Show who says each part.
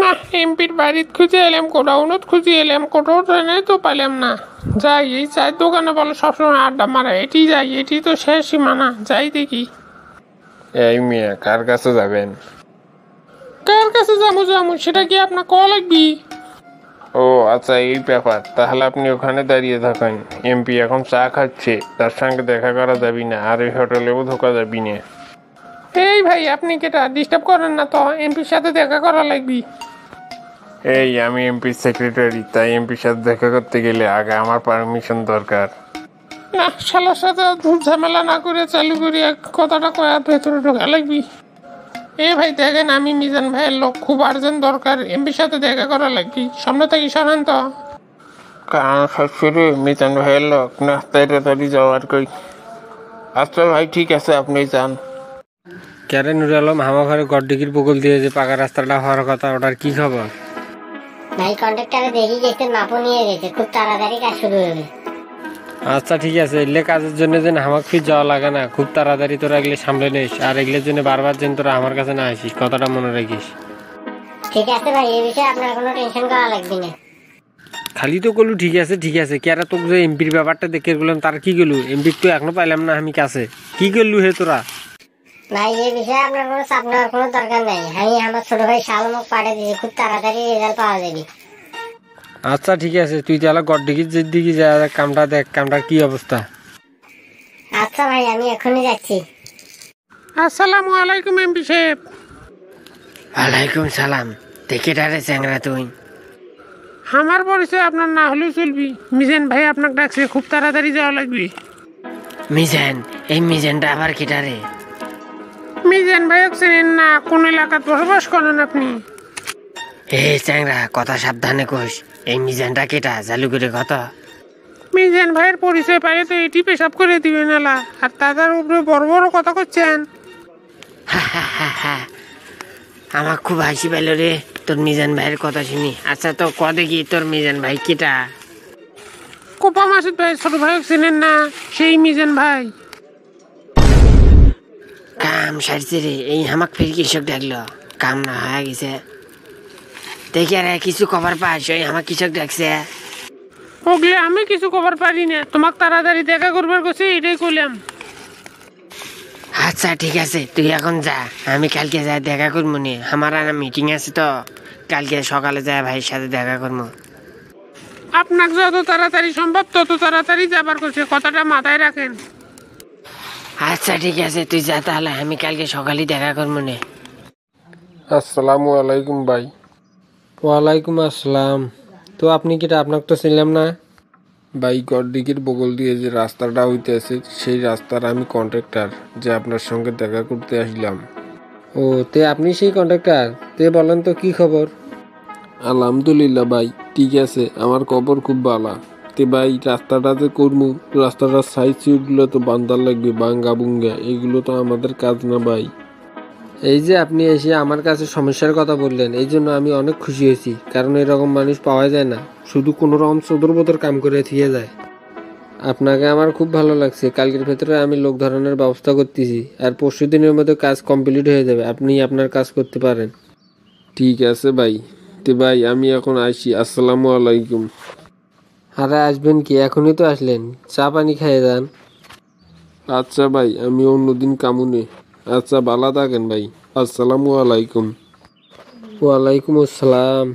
Speaker 1: না, এমপির বাড়িতে খুঁজে এলাম, কোটাউনত খুঁজে এলাম, কোটাও ট্রেনে তো পাইলাম না। যাই এই চায়ের দোকানে বলে সবসময় আড্ডা মারা, এটি যাই, এটি তো শেষ সীমানা, যাই দেখি।
Speaker 2: এই মিয়া কার কাছে যাবেন?
Speaker 1: কার কাছে যাবো সেটা কি আপনার কল লাগবি?
Speaker 2: ও আচ্ছা, এই ব্যাপার। তাহলে আপনি ওখানে দাঁড়িয়ে থাকেন, এমপি এখন চা খাচ্ছে, তার সঙ্গে দেখা করা যাবি না, আর ওই হোটেলেও ঢোকা যাবি না।
Speaker 1: এই ভাই, আপনি কেটা ডিস্টার্ব করেন না তো, এমপির সাথে দেখা করা লাগবি।
Speaker 2: এই আমি এমপির সেক্রেটারি, তাই এমপির সাথে দেখা করতে গেলে আগে আমার পারমিশন দরকার।
Speaker 1: না, শালার সাথে ঝামেলা না করে চালু করি, এক কথাটা কয়ার ভেতরে ঢোকা লাগবি। এ ভাই দেখেন, আমি মিজান ভাইয়ের লোক, খুব আর্জেন্ট দরকার, এমপির সাথে দেখা করা লাগবি, সামনে থেকে সরান তো।
Speaker 2: কারণ শ্বশুরে মিজান ভাইয়ের লোক না, তাড়াতাড়ি যাওয়ার কই। আচ্ছা ভাই, ঠিক আছে, আপনি যান।
Speaker 3: ক্যারে নুরুল আলম, আমার ঘরে গড্ডিগির বগল দিয়ে যে পাকা রাস্তাটা হওয়ার কথা, ওটার কি খবর?
Speaker 4: ভাই কন্ট্রাক্টরে দেখি গেছে, মাপও নিয়ে গেছে, খুব তাড়াতাড়ি কাজ শুরু হবে।
Speaker 3: আচ্ছা ঠিক আছে, এগুলো কাজের জন্য যেন হামাক ফির যাওয়া লাগে না, খুব তাড়াতাড়ি তোরা এগুলো সামলে নিস, আর এগুলোর জন্য বারবার যেন তোরা আমার কাছে না আসিস, কথাটা মনে রাখিস।
Speaker 4: ঠিক আছে ভাই, এই বিষয়ে আপনার কোনো টেনশন করা লাগবে না।
Speaker 3: খালি তো গেলু ঠিক আছে ঠিক আছে, কেরা তোকে যে এমপির ব্যাপারটা দেখে গেলাম, তার কি গেলু? এমপির তো এখনো পাইলাম না আমি কাছে, কি করলু হে তোরা?
Speaker 4: ভাই এই বিষয়ে আপনার কোনো চাপ নেওয়ার কোনো দরকার নাই, আমি আমার ছোট ভাই শালমুখ পাঠিয়ে দিয়েছি, খুব তাড়াতাড়ি রেজাল্ট পাওয়া যাবে।
Speaker 3: আচ্ছা ঠিক আছে, তুই তাহলে গড্ডিগির যে দিকে যা, কামটা দেখ, কামটার কি অবস্থা।
Speaker 4: আচ্ছা ভাই, আমি এখনই যাচ্ছি।
Speaker 1: আসসালামু আলাইকুম এমপি সাহেব।
Speaker 3: ওয়ালাইকুম সালাম। দেখে ডারে চ্যাংরা তুই?
Speaker 1: আমার পরিচয় আপনার না হলেও চলবি, মিজান ভাই আপনাকে ডাকছে, খুব তাড়াতাড়ি যাওয়া লাগবে।
Speaker 3: মিজান? এই মিজানটা আবার কেটারে?
Speaker 1: মিজান ভাই চেনেন না? কোন এলাকাত বসবাস করেন আপনি?
Speaker 3: এ চ্যাংরা, কথা সাবধানে কোস, এই মিজানটা কেটা চালু করে কথা।
Speaker 1: মিজান ভাইয়ের পরিচয় পাইলে তো এটি পেশাব করে দিবেন এলা, আর তাদের উপরে বড় বড় কথা করছেন।
Speaker 3: আমার খুব হাসি পাইল রে তোর মিজান ভাইয়ের কথা শুনি। আচ্ছা তো ক দেখি, তোর মিজান ভাই কেটা?
Speaker 1: কোপা মাসুদ ভাই ছোট ভাই চেনেন না? সেই মিজান ভাই।
Speaker 3: কাম সারছে রে, এই হামাক ফের কৃষক ডাকলো, কাম না হয়ে গেছে। দেখি আরে কিছু খবর পাস? ওই আমার কৃষক ডাকছে।
Speaker 1: ওগলে আমি কিছু খবর পারি না, তোমাকে তাড়াতাড়ি দেখা করবার কাছে এটাই কইলাম।
Speaker 3: আচ্ছা ঠিক আছে, তুই এখন যা, আমি কালকে যাই দেখা করবো নি, আমার আর মিটিং আছে তো, কালকে সকালে যায় ভাইয়ের সাথে দেখা করবো।
Speaker 1: আপনাকে যত তাড়াতাড়ি সম্ভব তত তাড়াতাড়ি যাবার করছে, কথাটা মাথায় রাখেন।
Speaker 3: আচ্ছা ঠিক আছে, তুই যা তাহলে, আমি কালকে সকালে দেখা করবো নে।
Speaker 2: আসসালামু আলাইকুম ভাই।
Speaker 3: ওয়ালাইকুম আসসালাম। তো আপনি কিটা? আপনাকে তো চিনলাম না।
Speaker 2: ভাই গড্ডিগির বগল দিয়ে যে রাস্তাটা হইতেছে, সেই রাস্তার আমি কন্ট্রাক্টর, যে আপনার সঙ্গে দেখা করতে আসলাম।
Speaker 3: ও তে আপনি সেই কন্ট্রাক্টর? তে বলেন তো কি খবর?
Speaker 2: আলহামদুলিল্লাহ ভাই, ঠিক আছে, আমার খবর খুব ভালো। তে ভাই রাস্তাটা যে করবো, রাস্তাটার সাইড সুইডগুলো তো বান্দার লাগবে, বাঙ্গা বুঙ্গা, এগুলো তো আমাদের কাজ না ভাই।
Speaker 3: এই যে আপনি এসে আমার কাছে সমস্যার কথা বললেন, এই জন্য আমি অনেক খুশি হয়েছি, কারণ এরকম মানুষ পাওয়া যায় না, শুধু কোনো রকম চোদর বোদর কাম করে থিয়ে যায়। আপনাকে আমার খুব ভালো লাগছে, কালকের ভেতরে আমি লোক ধরানোর ব্যবস্থা করতেছি, আর পরশু দিনের মধ্যে কাজ কমপ্লিট হয়ে যাবে, আপনি আপনার কাজ করতে পারেন।
Speaker 2: ঠিক আছে ভাই, তে ভাই আমি এখন আসি, আসসালামু আলাইকুম।
Speaker 3: আরে আসবেন কি, এখনই তো আসলেন, চা পানি খেয়ে যান।
Speaker 2: আচ্ছা ভাই, আমি অন্যদিন কামুনে। আচ্ছা ভালো থাকেন ভাই, আসসালামু আলাইকুম।
Speaker 3: ওয়ালাইকুম আসসালাম।